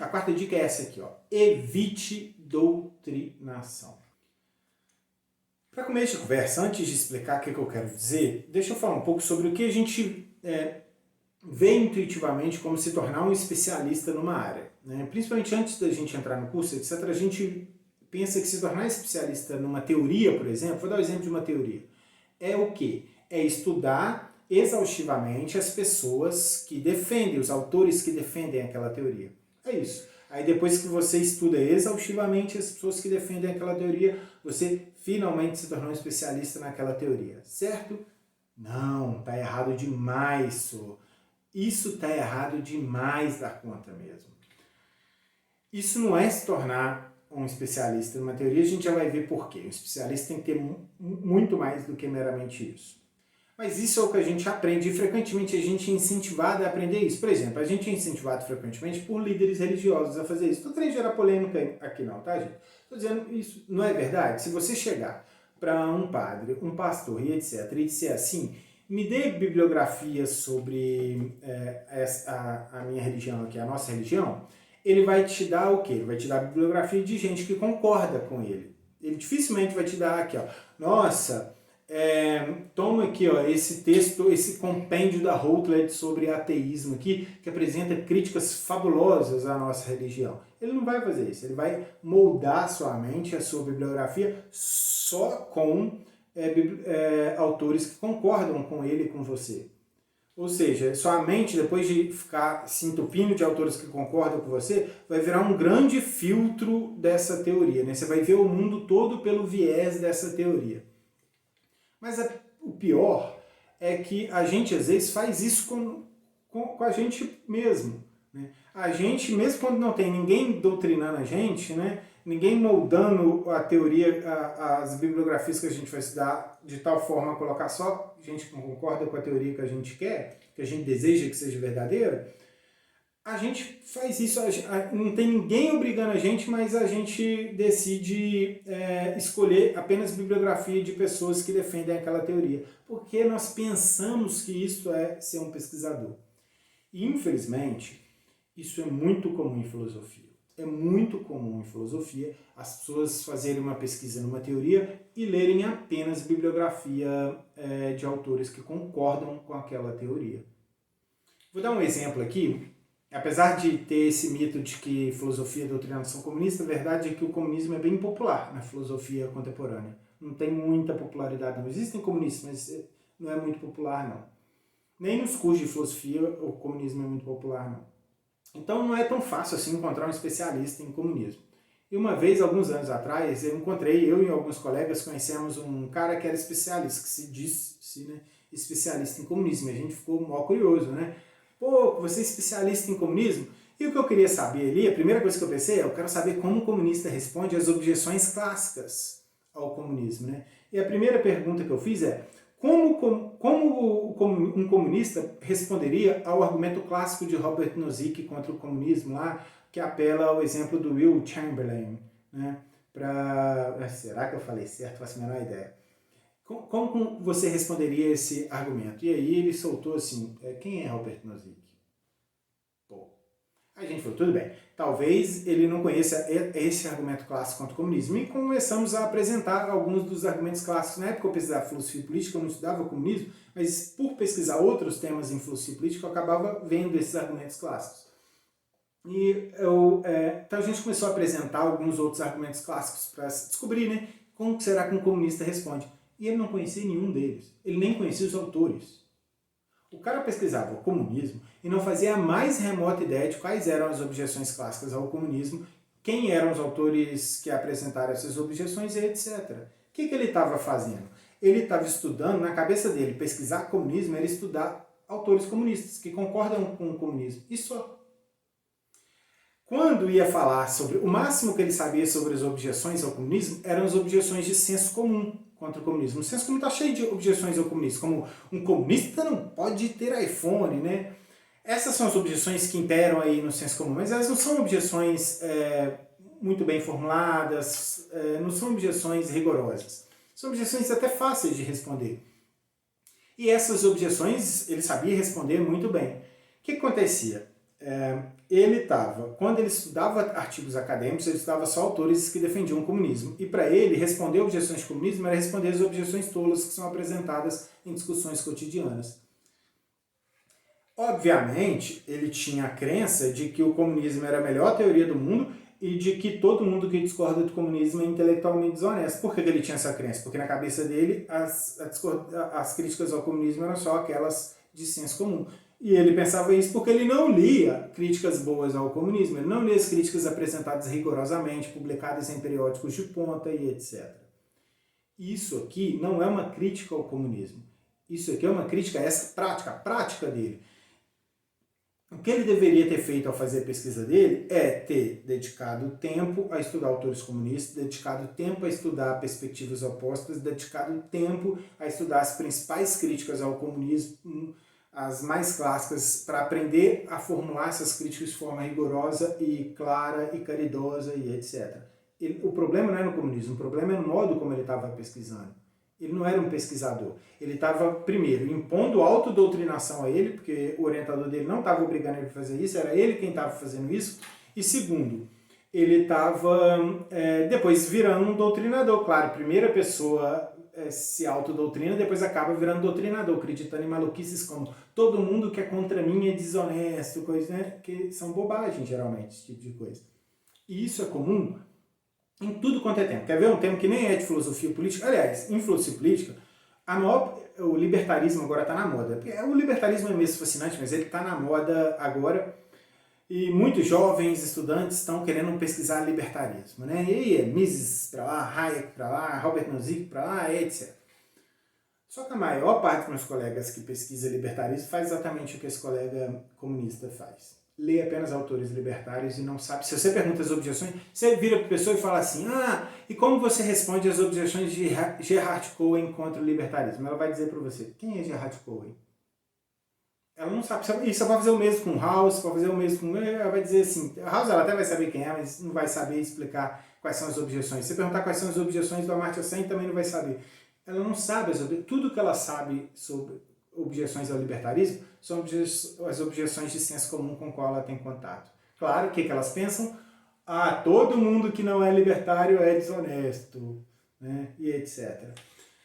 quarta dica é essa aqui, ó. Evite doutrinação. Para começo de conversa, antes de explicar o que eu quero dizer, deixa eu falar um pouco sobre o que a gente vê intuitivamente como se tornar um especialista numa área, né? Principalmente antes da gente entrar no curso, etc., a gente pensa que se tornar especialista numa teoria, por exemplo, vou dar o exemplo de uma teoria, é o quê? É estudar exaustivamente as pessoas que defendem, os autores que defendem aquela teoria. É isso. Aí depois que você estuda exaustivamente as pessoas que defendem aquela teoria, você finalmente se tornou um especialista naquela teoria, certo? Não, tá errado demais, só. Isso tá errado demais da conta mesmo. Isso não é se tornar um especialista numa teoria, a gente já vai ver por quê. Um especialista tem que ter muito mais do que meramente isso. Mas isso é o que a gente aprende e frequentemente a gente é incentivado a aprender isso. Por exemplo, a gente é incentivado frequentemente por líderes religiosos a fazer isso. Não estou querendo gerar polêmica aqui não, tá, gente? Estou dizendo isso não é verdade. Se você chegar para um padre, um pastor e etc. e disser assim, me dê bibliografia sobre a minha religião aqui, a nossa religião, ele vai te dar o quê? Ele vai te dar bibliografia de gente que concorda com ele. Ele dificilmente vai te dar aqui, ó, nossa, toma aqui, ó, esse texto, esse compêndio da Routledge sobre ateísmo aqui, que apresenta críticas fabulosas à nossa religião. Ele não vai fazer isso, ele vai moldar sua mente, a sua bibliografia, só com autores que concordam com ele e com você. Ou seja, sua mente, depois de ficar se entupindo de autores que concordam com você, vai virar um grande filtro dessa teoria, né? Você vai ver o mundo todo pelo viés dessa teoria. Mas o pior é que a gente, às vezes, faz isso com a gente mesmo, né? A gente, mesmo quando não tem ninguém doutrinando a gente, né? Ninguém moldando a teoria, as bibliografias que a gente vai estudar de tal forma a colocar só gente que concorda com a teoria que a gente quer, que a gente deseja que seja verdadeira, a gente faz isso, não tem ninguém obrigando a gente, mas a gente decide escolher apenas bibliografia de pessoas que defendem aquela teoria, porque nós pensamos que isso é ser um pesquisador. E, infelizmente, isso é muito comum em filosofia. É muito comum em filosofia as pessoas fazerem uma pesquisa numa teoria e lerem apenas bibliografia de autores que concordam com aquela teoria. Vou dar um exemplo aqui. Apesar de ter esse mito de que filosofia é doutrinação comunista, a verdade é que o comunismo é bem popular na filosofia contemporânea. Não tem muita popularidade, não. Existem comunistas, mas não é muito popular, não. Nem nos cursos de filosofia o comunismo é muito popular, não. Então não é tão fácil assim encontrar um especialista em comunismo. E uma vez, alguns anos atrás, eu e alguns colegas conhecemos um cara que era especialista, que se disse, né, especialista em comunismo. E a gente ficou mó curioso, né? Pô, você é especialista em comunismo? E o que eu queria saber ali, a primeira coisa que eu pensei eu quero saber como o comunista responde às objeções clássicas ao comunismo, né? E a primeira pergunta que eu fiz é, como um comunista responderia ao argumento clássico de Robert Nozick contra o comunismo lá, que apela ao exemplo do Will Chamberlain, né? Será que eu falei certo? Faço a menor ideia. Como você responderia a esse argumento? E aí ele soltou assim, quem é Robert Nozick? Pô. Aí a gente falou, tudo bem, talvez ele não conheça esse argumento clássico contra o comunismo. E começamos a apresentar alguns dos argumentos clássicos. Na época eu pesquisava filosofia política, eu não estudava comunismo, mas por pesquisar outros temas em filosofia política, eu acabava vendo esses argumentos clássicos. E então a gente começou a apresentar alguns outros argumentos clássicos para descobrir, né, como será que um comunista responde. E ele não conhecia nenhum deles. Ele nem conhecia os autores. O cara pesquisava o comunismo e não fazia a mais remota ideia de quais eram as objeções clássicas ao comunismo, quem eram os autores que apresentaram essas objeções e etc. O que ele estava fazendo? Ele estava estudando, na cabeça dele, pesquisar comunismo era estudar autores comunistas que concordam com o comunismo. E só. Quando ia falar sobre... O máximo que ele sabia sobre as objeções ao comunismo eram as objeções de senso comum contra o comunismo. O senso comum está cheio de objeções ao comunismo, como um comunista não pode ter iPhone, né? Essas são as objeções que imperam aí no senso comum, mas elas não são objeções muito bem formuladas, não são objeções rigorosas. São objeções até fáceis de responder. E essas objeções ele sabia responder muito bem. O que acontecia? quando ele estudava artigos acadêmicos, ele estudava só autores que defendiam o comunismo. E para ele, responder objeções de comunismo era responder as objeções tolas que são apresentadas em discussões cotidianas. Obviamente, ele tinha a crença de que o comunismo era a melhor teoria do mundo e de que todo mundo que discorda do comunismo é intelectualmente desonesto. Por que ele tinha essa crença? Porque na cabeça dele as críticas ao comunismo eram só aquelas de senso comum. E ele pensava isso porque ele não lia críticas boas ao comunismo, ele não lia as críticas apresentadas rigorosamente, publicadas em periódicos de ponta e etc. Isso aqui não é uma crítica ao comunismo. Isso aqui é uma crítica a essa prática, a prática dele. O que ele deveria ter feito ao fazer a pesquisa dele é ter dedicado tempo a estudar autores comunistas, dedicado tempo a estudar perspectivas opostas, dedicado tempo a estudar as principais críticas ao comunismo, as mais clássicas, para aprender a formular essas críticas de forma rigorosa e clara e caridosa e etc. O problema não é no comunismo, o problema é no modo como ele estava pesquisando. Ele não era um pesquisador. Ele estava, primeiro, impondo autodoutrinação a ele, porque o orientador dele não estava obrigando ele a fazer isso, era ele quem estava fazendo isso. E segundo, ele estava depois virando um doutrinador. Claro, primeira pessoa se autodoutrina, depois acaba virando doutrinador, acreditando em maluquices como todo mundo que é contra mim é desonesto, coisas, né, que são bobagem, geralmente, esse tipo de coisa. E isso é comum em tudo quanto é tema. Quer ver um tema que nem é de filosofia política? Aliás, em filosofia política, o libertarismo agora está na moda. O libertarismo é mesmo fascinante, mas ele está na moda agora. E muitos jovens estudantes estão querendo pesquisar libertarismo, né? E aí é Mises para lá, Hayek para lá, Robert Nozick para lá, etc. Só que a maior parte dos meus colegas que pesquisa libertarismo faz exatamente o que esse colega comunista faz. Lê apenas autores libertários e não sabe. Se você pergunta as objeções, você vira para a pessoa e fala assim, e como você responde às objeções de Gerhard Cohen contra o libertarismo? Ela vai dizer para você, quem é Gerhard Cohen? Ela não sabe. Isso vai fazer o mesmo com House, vai fazer o mesmo com... Ela vai dizer assim, House ela até vai saber quem é, mas não vai saber explicar quais são as objeções. Se você perguntar quais são as objeções do Amartya Sen, também não vai saber. Ela não sabe tudo que ela sabe sobre objeções ao libertarismo são as objeções de senso comum com qual ela tem contato. Claro, o que elas pensam? Todo mundo que não é libertário é desonesto, né? E etc.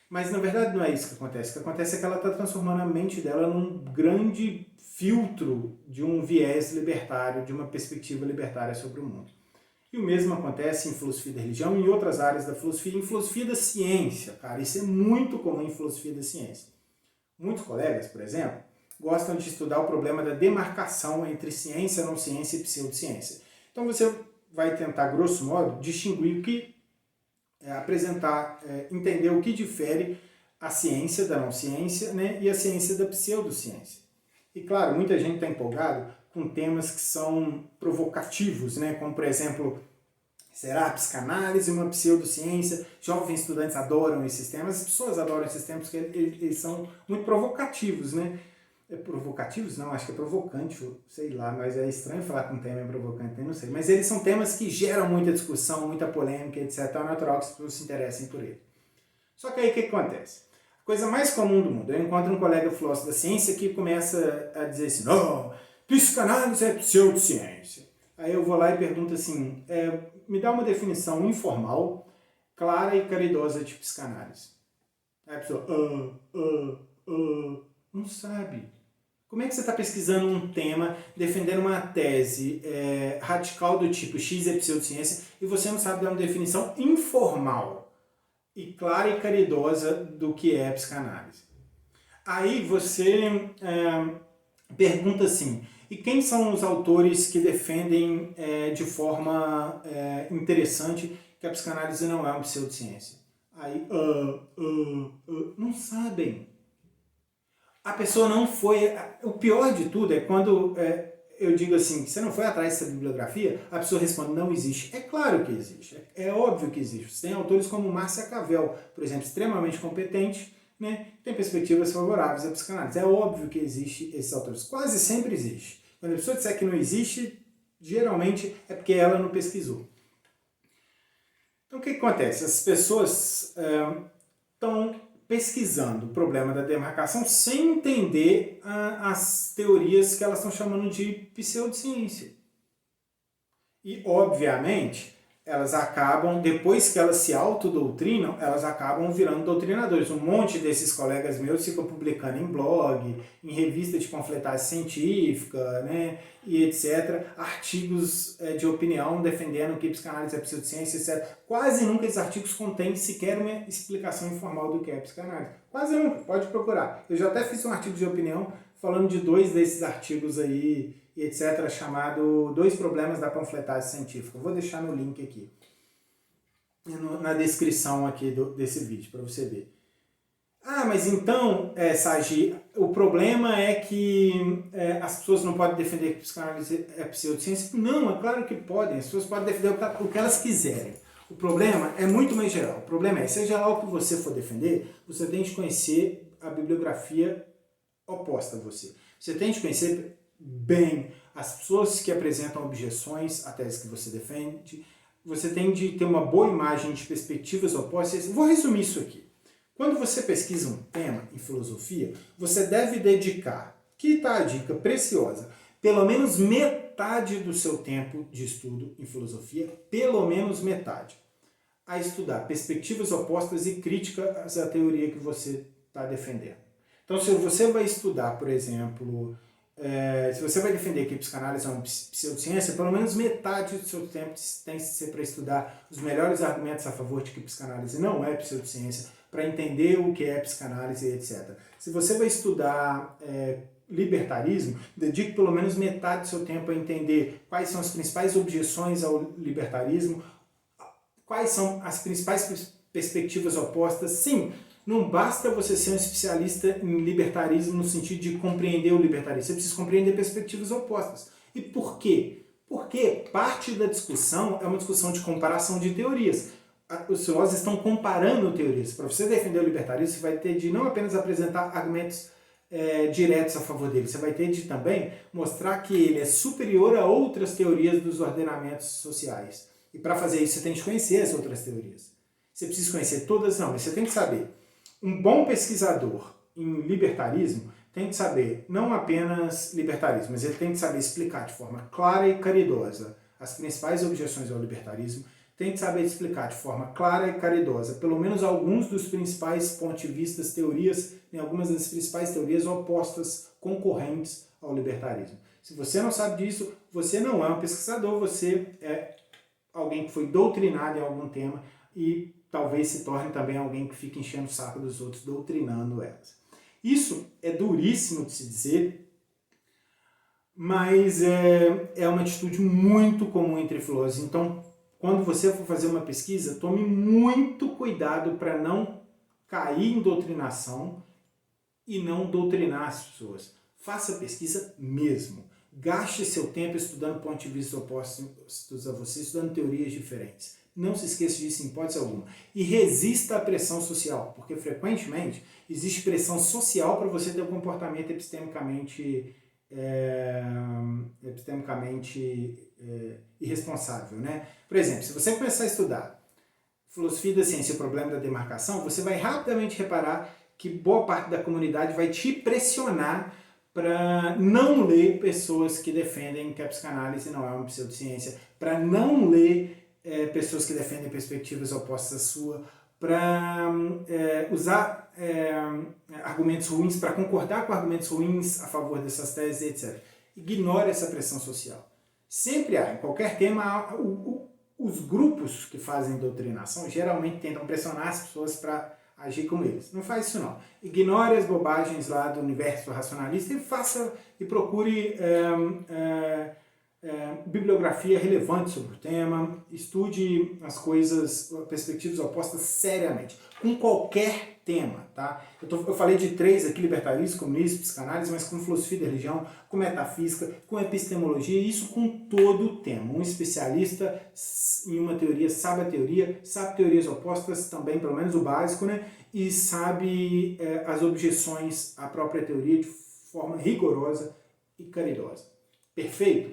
Mas na verdade não é isso que acontece. O que acontece é que ela está transformando a mente dela num grande filtro de um viés libertário, de uma perspectiva libertária sobre o mundo. E o mesmo acontece em filosofia da religião e em outras áreas da filosofia, em filosofia da ciência, cara. Isso é muito comum em filosofia da ciência. Muitos colegas, por exemplo, gostam de estudar o problema da demarcação entre ciência, não ciência e pseudociência. Então você vai tentar, grosso modo, distinguir o que entender o que difere a ciência da não ciência, né, e a ciência da pseudociência. E claro, muita gente está empolgado com temas que são provocativos, né, como por exemplo, será a psicanálise uma pseudociência? Jovens estudantes adoram esses temas, as pessoas adoram esses temas porque eles são muito provocativos, né? Provocativos? Não, acho que é provocante, sei lá, mas é estranho falar que um tema é provocante, não sei. Mas eles são temas que geram muita discussão, muita polêmica, etc. É natural que as pessoas se interessem por ele. Só que aí o que acontece? A coisa mais comum do mundo, eu encontro um colega filósofo da ciência que começa a dizer assim, não, psicanálise é pseudociência. Aí eu vou lá e pergunto assim, me dá uma definição informal, clara e caridosa de psicanálise. Aí a pessoa, não sabe. Como é que você está pesquisando um tema, defendendo uma tese radical do tipo X é pseudociência e você não sabe dar uma definição informal e clara e caridosa do que é psicanálise? Aí você pergunta assim, e quem são os autores que defendem de forma interessante que a psicanálise não é uma pseudociência? Aí, não sabem. A pessoa não foi... O pior de tudo é quando eu digo assim, você não foi atrás dessa bibliografia? A pessoa responde, não existe. É claro que existe, é óbvio que existe. Você tem autores como Márcia Cavell, por exemplo, extremamente competente, né? Tem perspectivas favoráveis à psicanálise. É óbvio que existe esses autores, quase sempre existe. Quando a pessoa disser que não existe, geralmente é porque ela não pesquisou. Então o que acontece? As pessoas estão pesquisando o problema da demarcação sem entender as teorias que elas estão chamando de pseudociência. E, obviamente, elas acabam, depois que elas se autodoutrinam, elas acabam virando doutrinadores. Um monte desses colegas meus ficam publicando em blog, em revista de panfletagem científica, né, e etc. Artigos de opinião defendendo que psicanálise é pseudociência, etc. Quase nunca esses artigos contêm sequer uma explicação informal do que é psicanálise. Quase nunca, pode procurar. Eu já até fiz um artigo de opinião falando de 2 desses artigos aí, e etc., chamado 2 problemas da panfletagem científica. Eu vou deixar no link aqui, na descrição aqui desse vídeo, para você ver. Ah, mas então, Sagi, o problema é que as pessoas não podem defender que psicanálise é pseudociência? Não, é claro que podem. As pessoas podem defender o que elas quiserem. O problema é muito mais geral. O problema é, seja lá o que você for defender, você tem de conhecer a bibliografia oposta a você. Você tem de conhecer bem as pessoas que apresentam objeções à tese que você defende. Você tem de ter uma boa imagem de perspectivas opostas. Vou resumir isso aqui. Quando você pesquisa um tema em filosofia, você deve dedicar, que está a dica preciosa, pelo menos metade do seu tempo de estudo em filosofia, pelo menos metade, a estudar perspectivas opostas e críticas à teoria que você está defendendo. Então, se você vai estudar, por exemplo, se você vai defender que a psicanálise é uma pseudociência, pelo menos metade do seu tempo tem que ser para estudar os melhores argumentos a favor de que a psicanálise não é pseudociência, para entender o que é psicanálise, etc. Se você vai estudar libertarismo, dedique pelo menos metade do seu tempo a entender quais são as principais objeções ao libertarismo, quais são as principais perspectivas opostas. Sim, não basta você ser um especialista em libertarismo no sentido de compreender o libertarismo, você precisa compreender perspectivas opostas. E por quê? Porque parte da discussão é uma discussão de comparação de teorias. Os filósofos estão comparando teorias. Para você defender o libertarismo, você vai ter de não apenas apresentar argumentos diretos a favor dele, você vai ter de também mostrar que ele é superior a outras teorias dos ordenamentos sociais. E para fazer isso, você tem que conhecer as outras teorias. Você precisa conhecer todas, não, mas você tem que saber. Um bom pesquisador em libertarismo tem que saber não apenas libertarismo, mas ele tem que saber explicar de forma clara e caridosa as principais objeções ao libertarismo, tem que saber explicar de forma clara e caridosa pelo menos alguns dos principais pontos de vista, teorias, em algumas das principais teorias opostas, concorrentes ao libertarismo. Se você não sabe disso, você não é um pesquisador, você é alguém que foi doutrinado em algum tema e talvez se torne também alguém que fica enchendo o saco dos outros, doutrinando elas. Isso é duríssimo de se dizer, mas é uma atitude muito comum entre filósofos. Então, quando você for fazer uma pesquisa, tome muito cuidado para não cair em doutrinação e não doutrinar as pessoas. Faça pesquisa mesmo. Gaste seu tempo estudando pontos de vista opostos a você, estudando teorias diferentes. Não se esqueça disso em hipótese alguma. E resista à pressão social, porque frequentemente existe pressão social para você ter um comportamento epistemicamente irresponsável, né? Por exemplo, se você começar a estudar filosofia da ciência e o problema da demarcação, você vai rapidamente reparar que boa parte da comunidade vai te pressionar para não ler pessoas que defendem que a psicanálise não é uma pseudociência, para não ler pessoas que defendem perspectivas opostas à sua, para usar argumentos ruins, para concordar com argumentos ruins a favor dessas teses, etc. Ignore essa pressão social. Sempre há, em qualquer tema, os grupos que fazem doutrinação geralmente tentam pressionar as pessoas para agir como eles. Não faz isso não. Ignore as bobagens lá do universo racionalista e procure bibliografia relevante sobre o tema, estude as coisas, perspectivas opostas seriamente, com qualquer tema, tá? Eu falei de 3 aqui, libertarismo, comunismo, psicanálise, mas com filosofia da religião, com metafísica, com epistemologia, isso com todo o tema. Um especialista em uma teoria sabe a teoria, sabe teorias opostas também, pelo menos o básico, né? E sabe as objeções à própria teoria de forma rigorosa e caridosa. Perfeito?